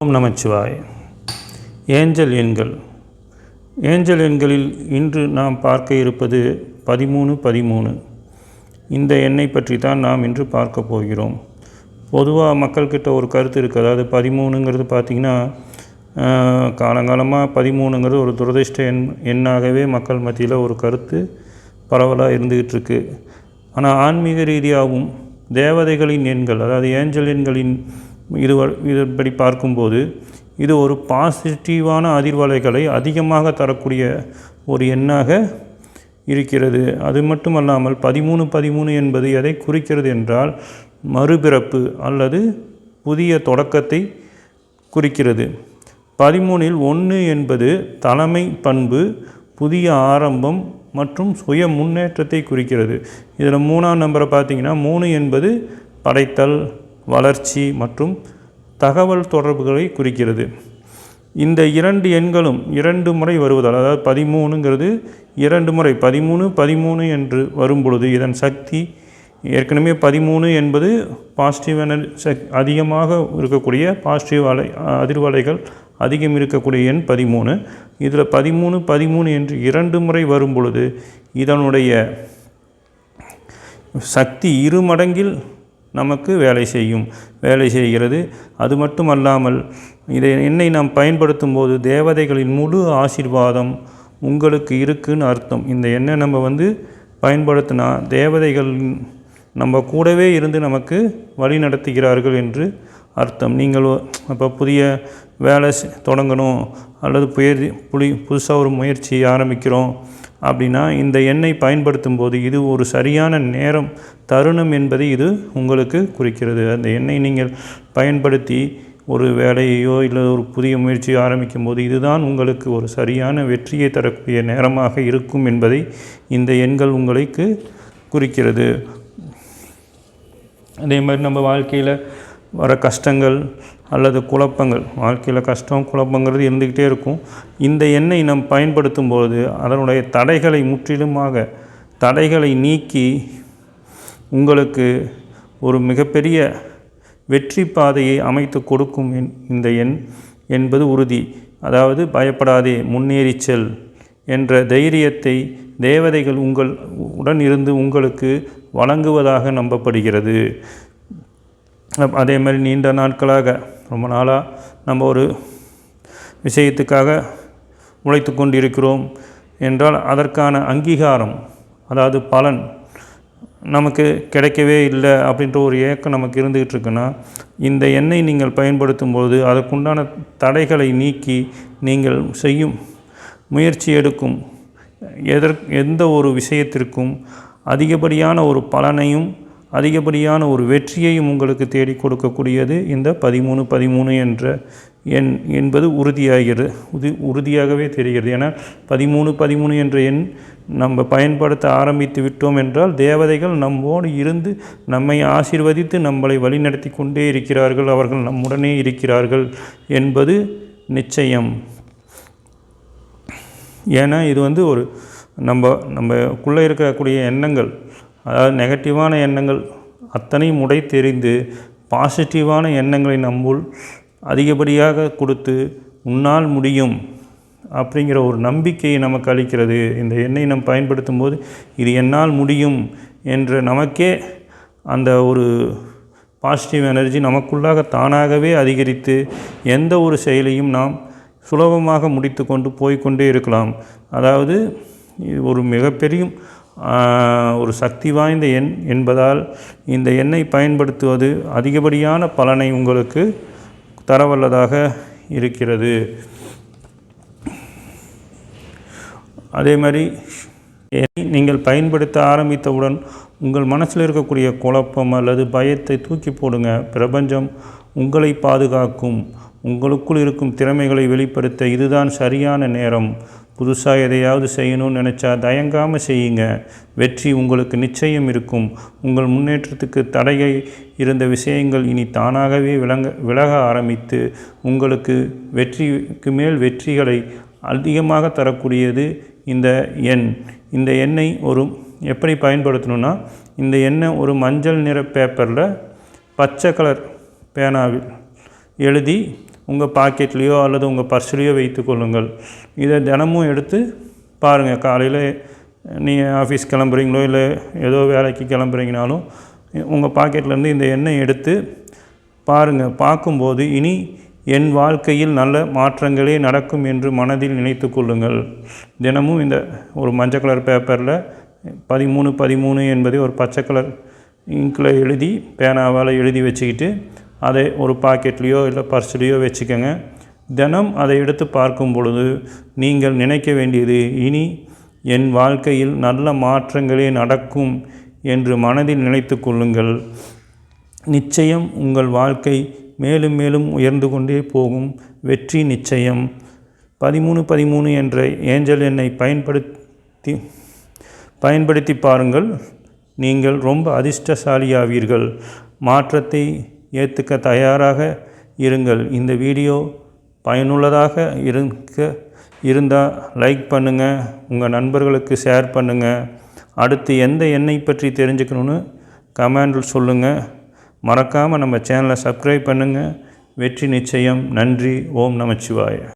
ஓம் நமச்சிவாய. Angel எண்கள். Angel எண்களில் இன்று நாம் பார்க்க இருப்பது 1313. இந்த எண்ணை பற்றி தான் நாம் இன்று பார்க்க போகிறோம். பொதுவாக மக்கள்கிட்ட ஒரு கருத்து இருக்குது. அதாவது 13ங்கிறது பார்த்திங்கன்னா காலங்காலமாக 13ங்கிறது ஒரு துரதிர்ஷ்ட எண்ணாகவே மக்கள் மத்தியில் ஒரு கருத்து பரவலாக இருந்துக்கிட்டு இருக்கு. ஆனால் ஆன்மீக ரீதியாகவும் தேவதைகளின் எண்கள், அதாவது ஏஞ்சல் எண்களின் இதுபடி பார்க்கும்போது இது ஒரு பாசிட்டிவான அதிர்வலைகளை அதிகமாக தரக்கூடிய ஒரு எண்ணாக இருக்கிறது. அது மட்டுமல்லாமல் 1313 என்பது எதை குறிக்கிறது என்றால் மறுபிறப்பு அல்லது புதிய தொடக்கத்தை குறிக்கிறது. 13இல் 1 என்பது தலைமை பண்பு, புதிய ஆரம்பம் மற்றும் சுய முன்னேற்றத்தை குறிக்கிறது. இதில் 3ஆம் நம்பரை பார்த்திங்கன்னா 3 என்பது படைத்தல், வளர்ச்சி மற்றும் தகவல் தொடர்புகளை குறிக்கிறது. இந்த 2 எண்களும் 2 முறை வருவதால், அதாவது 13ங்கிறது 2 முறை 13 என்று வரும்பொழுது இதன் சக்தி ஏற்கனவே 13 என்பது பாசிட்டிவ் எனர்ஜி அதிகமாக இருக்கக்கூடிய பாசிட்டிவ் அதிர்வலைகள் அதிகம் இருக்கக்கூடிய எண் 13. இதில் 13 என்று 2 முறை வரும் பொழுது இதனுடைய சக்தி 2 மடங்கில் நமக்கு வேலை செய்கிறது. அது மட்டும் அல்லாமல் இதை எண்ணை நாம் பயன்படுத்தும் போது தேவதைகளின் முழு ஆசீர்வாதம் உங்களுக்கு இருக்குன்னு அர்த்தம். இந்த எண்ணை நம்ம பயன்படுத்தினா தேவதைகள் நம்ம கூடவே இருந்து நமக்கு வழி நடத்துகிறார்கள் என்று அர்த்தம். நீங்கள் இப்போ புதிய வேலை தொடங்கணும் அல்லது புதுசாக ஒரு முயற்சி ஆரம்பிக்கிறோம் அப்படின்னா இந்த எண்ணை பயன்படுத்தும் போது இது ஒரு சரியான நேரம், தருணம் என்பதை இது உங்களுக்கு குறிக்கிறது. அந்த எண்ணை நீங்கள் பயன்படுத்தி ஒரு வேலையோ இல்லை ஒரு புதிய முயற்சியோ ஆரம்பிக்கும் போது இதுதான் உங்களுக்கு ஒரு சரியான வெற்றியை தரக்கூடிய நேரமாக இருக்கும் என்பதை இந்த எண்கள் உங்களுக்கு குறிக்கிறது. அதே மாதிரி நம்ம வாழ்க்கையில் வர கஷ்டங்கள் அல்லது குழப்பங்கள், வாழ்க்கையில் கஷ்டம் குழப்பங்கிறது இருந்துக்கிட்டே இருக்கும். இந்த எண்ணை நாம் பயன்படுத்தும் போது அதனுடைய தடைகளை முற்றிலுமாக தடைகளை நீக்கி உங்களுக்கு ஒரு மிகப்பெரிய வெற்றி பாதையை அமைத்து கொடுக்கும் இந்த எண் என்பது உறுதி. அதாவது பயப்படாதே, முன்னேறிச்சல் என்ற தைரியத்தை தேவதைகள் உடன் இருந்து உங்களுக்கு வழங்குவதாக நம்பப்படுகிறது. அதே மாதிரி நீண்ட நாட்களாக ரொம்ப நாளாக நம்ம ஒரு விஷயத்துக்காக உழைத்து கொண்டிருக்கிறோம் என்றால் அதற்கான அங்கீகாரம், அதாவது பலன் நமக்கு கிடைக்கவே இல்லை அப்படின்ற ஒரு ஏக்கம் நமக்கு இருந்துக்கிட்டு இருக்குன்னா இந்த எண்ணை நீங்கள் பயன்படுத்தும் போது அதற்குண்டான தடைகளை நீக்கி நீங்கள் செய்யும் முயற்சி எடுக்கும் எந்த ஒரு விஷயத்திற்கும் அதிகப்படியான ஒரு பலனையும் அதிகப்படியான ஒரு வெற்றியையும் உங்களுக்கு தேடி கொடுக்கக்கூடியது இந்த 1313 என்ற எண் என்பது உறுதியாகவே தெரிகிறது. ஏன்னா 1313 என்ற எண் நம்ம பயன்படுத்த ஆரம்பித்து விட்டோம் என்றால் தேவதைகள் நம்மோடு இருந்து நம்மை ஆசீர்வதித்து நம்மளை வழிநடத்தி கொண்டே இருக்கிறார்கள், அவர்கள் நம்முடனே இருக்கிறார்கள் என்பது நிச்சயம். ஏன்னா இது ஒரு நம்மக்குள்ளே இருக்கக்கூடிய எண்ணங்கள், அதாவது நெகட்டிவான எண்ணங்கள் அத்தனையும் தெரிந்து பாசிட்டிவான எண்ணங்களை நம்முள் அதிகப்படியாக கொடுத்து உன்னால் முடியும் அப்படிங்கிற ஒரு நம்பிக்கையை நமக்கு அளிக்கிறது. இந்த எண்ணை நாம் பயன்படுத்தும் போது இது என்னால் முடியும் என்ற நமக்கே அந்த ஒரு பாசிட்டிவ் எனர்ஜி நமக்குள்ளாக தானாகவே அதிகரித்து எந்த ஒரு செயலையும் நாம் சுலபமாக முடித்து கொண்டு போய்கொண்டே இருக்கலாம். அதாவது இது ஒரு மிகப்பெரிய ஒரு சக்தி வாய்ந்த எண் என்பதால் இந்த எண்ணை பயன்படுத்துவது அதிகப்படியான பலனை உங்களுக்கு தரவல்லதாக இருக்கிறது. அதே மாதிரி நீங்கள் பயன்படுத்த ஆரம்பித்தவுடன் உங்கள் மனசில் இருக்கக்கூடிய குழப்பம் அல்லது பயத்தை தூக்கி போடுங்க. பிரபஞ்சம் உங்களை பாதுகாக்கும். உங்களுக்குள் இருக்கும் திறமைகளை வெளிப்படுத்த இதுதான் சரியான நேரம். புதுசாக எதையாவது செய்யணும்னு நினச்சா தயங்காமல் செய்யுங்க. வெற்றி உங்களுக்கு நிச்சயம் இருக்கும். உங்கள் முன்னேற்றத்துக்கு தடையை இருந்த விஷயங்கள் இனி தானாகவே விலக ஆரம்பித்து உங்களுக்கு வெற்றிக்கு மேல் வெற்றிகளை அதிகமாக தரக்கூடியது இந்த எண். இந்த எண்ணை எப்படி பயன்படுத்தணும்னா, இந்த எண்ணை ஒரு மஞ்சள் நிற பேப்பரில் பச்சை கலர் பேனாவில் எழுதி உங்கள் பாக்கெட்லேயோ அல்லது உங்கள் பர்ஸ்லேயோ வைத்து கொள்ளுங்கள். இதை தினமும் எடுத்து பாருங்கள். காலையில் நீங்கள் ஆஃபீஸ் கிளம்புறீங்களோ இல்லை ஏதோ வேலைக்கு கிளம்புறீங்கனாலும் உங்கள் பாக்கெட்லேருந்து இந்த எண்ணெய் எடுத்து பாருங்கள். பார்க்கும்போது இனி என் வாழ்க்கையில் நல்ல மாற்றங்களே நடக்கும் என்று மனதில் நினைத்து கொள்ளுங்கள். தினமும் இந்த ஒரு மஞ்சள் கலர் பேப்பரில் 13 என்பதை ஒரு பச்சை கலர் இங்கில் எழுதி பேனாவால் எழுதி வச்சுக்கிட்டு அதை ஒரு பாக்கெட்லேயோ இல்லை பர்ஸ்லேயோ வச்சுக்கோங்க. தினம் அதை எடுத்து பார்க்கும் பொழுது நீங்கள் நினைக்க வேண்டியது இனி என் வாழ்க்கையில் நல்ல மாற்றங்களே நடக்கும் என்று மனதில் நினைத்து கொள்ளுங்கள். நிச்சயம் உங்கள் வாழ்க்கை மேலும் மேலும் உயர்ந்து கொண்டே போகும். வெற்றி நிச்சயம். 13 என்ற ஏஞ்சல் எண்ணை பயன்படுத்தி பாருங்கள். நீங்கள் ரொம்ப அதிர்ஷ்டசாலியாவீர்கள். மாற்றத்தை ஏற்றுக்க தயாராக இருங்கள். இந்த வீடியோ பயனுள்ளதாக இருந்தால் லைக் பண்ணுங்கள், உங்கள் நண்பர்களுக்கு ஷேர் பண்ணுங்கள். அடுத்து எந்த எண்ணெய் பற்றி தெரிஞ்சுக்கணுன்னு கமெண்டில் சொல்லுங்கள். மறக்காமல் நம்ம சேனலை சப்ஸ்கிரைப் பண்ணுங்கள். வெற்றி நிச்சயம். நன்றி. ஓம் நமச்சிவாய.